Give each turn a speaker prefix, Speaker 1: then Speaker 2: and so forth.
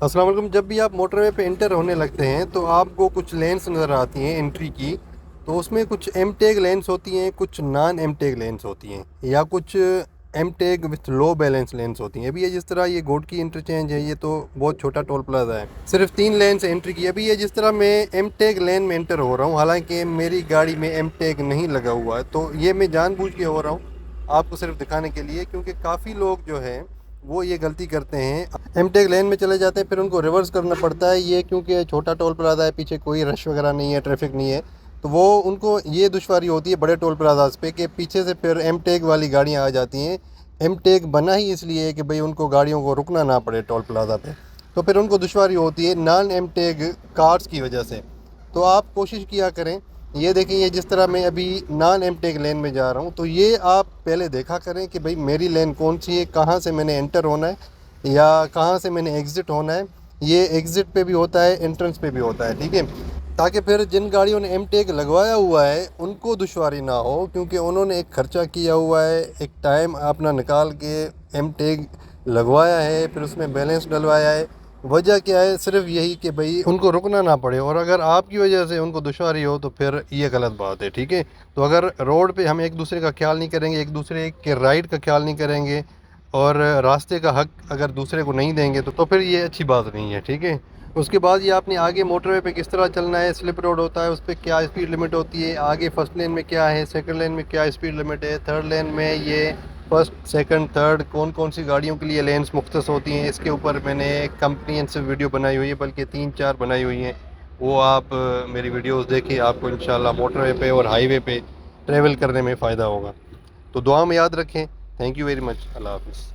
Speaker 1: السلام علیکم۔ جب بھی آپ موٹر وے پہ انٹر ہونے لگتے ہیں تو آپ کو کچھ لینس نظر آتی ہیں انٹری کی، تو اس میں کچھ ایم ٹیگ لینس ہوتی ہیں، کچھ نان ایم ٹیگ لینس ہوتی ہیں، یا کچھ M tag with low balance lens ہوتی ہیں۔ ابھی یہ جس طرح یہ گھوٹکی انٹرچینج ہے، یہ تو بہت چھوٹا ٹول پلازا ہے، صرف 3 لین سے انٹری کی۔ ابھی یہ جس طرح میں ایم ٹیگ لین میں انٹر ہو رہا ہوں، حالانکہ میری گاڑی میں ایم ٹیگ نہیں لگا ہوا ہے، تو یہ میں جان بوجھ کے ہو رہا ہوں آپ کو صرف دکھانے کے لیے، کیونکہ کافی لوگ جو ہیں وہ یہ غلطی کرتے ہیں، ایم ٹیگ لین میں چلے جاتے ہیں، پھر ان کو ریورس کرنا پڑتا ہے۔ یہ کیونکہ چھوٹا ٹول پلازا ہے، پیچھے کوئی رش وغیرہ نہیں ہے، ٹریفک نہیں ہے، تو وہ ان کو یہ دشواری ہوتی ہے بڑے ٹول پلازاز پہ کہ پیچھے سے پھر ایم ٹیگ والی گاڑیاں آ جاتی ہیں۔ ایم ٹیگ بنا ہی اس لیے ہے کہ بھئی ان کو گاڑیوں کو رکنا نہ پڑے ٹول پلازا پہ، تو پھر ان کو دشواری ہوتی ہے نان ایم ٹیگ کارز کی وجہ سے۔ تو آپ کوشش کیا کریں، یہ دیکھیں یہ جس طرح میں ابھی نان ایم ٹیگ لین میں جا رہا ہوں، تو یہ آپ پہلے دیکھا کریں کہ بھئی میری لین کون سی ہے، کہاں سے میں نے انٹر ہونا ہے یا کہاں سے میں نے ایگزٹ ہونا ہے۔ یہ ایگزٹ پہ بھی ہوتا ہے، انٹرنس پہ بھی ہوتا ہے، ٹھیک ہے، تاکہ پھر جن گاڑیوں نے ایم ٹیگ لگوایا ہوا ہے ان کو دشواری نہ ہو، کیونکہ انہوں نے ایک خرچہ کیا ہوا ہے، ایک ٹائم اپنا نکال کے ایم ٹیگ لگوایا ہے، پھر اس میں بیلنس ڈلوایا ہے۔ وجہ کیا ہے؟ صرف یہی کہ بھئی ان کو رکنا نہ پڑے، اور اگر آپ کی وجہ سے ان کو دشواری ہو تو پھر یہ غلط بات ہے، ٹھیک ہے۔ تو اگر روڈ پہ ہم ایک دوسرے کا خیال نہیں کریں گے، ایک دوسرے کے رائٹ کا خیال نہیں کریں گے، اور راستے کا حق اگر دوسرے کو نہیں دیں گے تو پھر یہ اچھی بات نہیں ہے، ٹھیک ہے۔ اس کے بعد یہ آپ نے آگے موٹر وے پہ کس طرح چلنا ہے، سلپ روڈ ہوتا ہے، اس پہ کیا اسپیڈ لمٹ ہوتی ہے، آگے فرسٹ لین میں کیا ہے، سیکنڈ لین میں کیا اسپیڈ لمٹ ہے، تھرڈ لین میں یہ فرسٹ سیکنڈ تھرڈ کون کون سی گاڑیوں کے لیے لینس مختص ہوتی ہیں، اس کے اوپر میں نے کمپریہنسو ویڈیو بنائی ہوئی ہے، بلکہ 3-4 بنائی ہوئی ہیں، وہ آپ میری ویڈیوز دیکھیں، آپ کو انشاءاللہ موٹر وے پہ اور ہائی وے پہ ٹریول کرنے میں فائدہ ہوگا۔ تو دعا میں یاد رکھیں۔ Thank you very much. Allah حافظ۔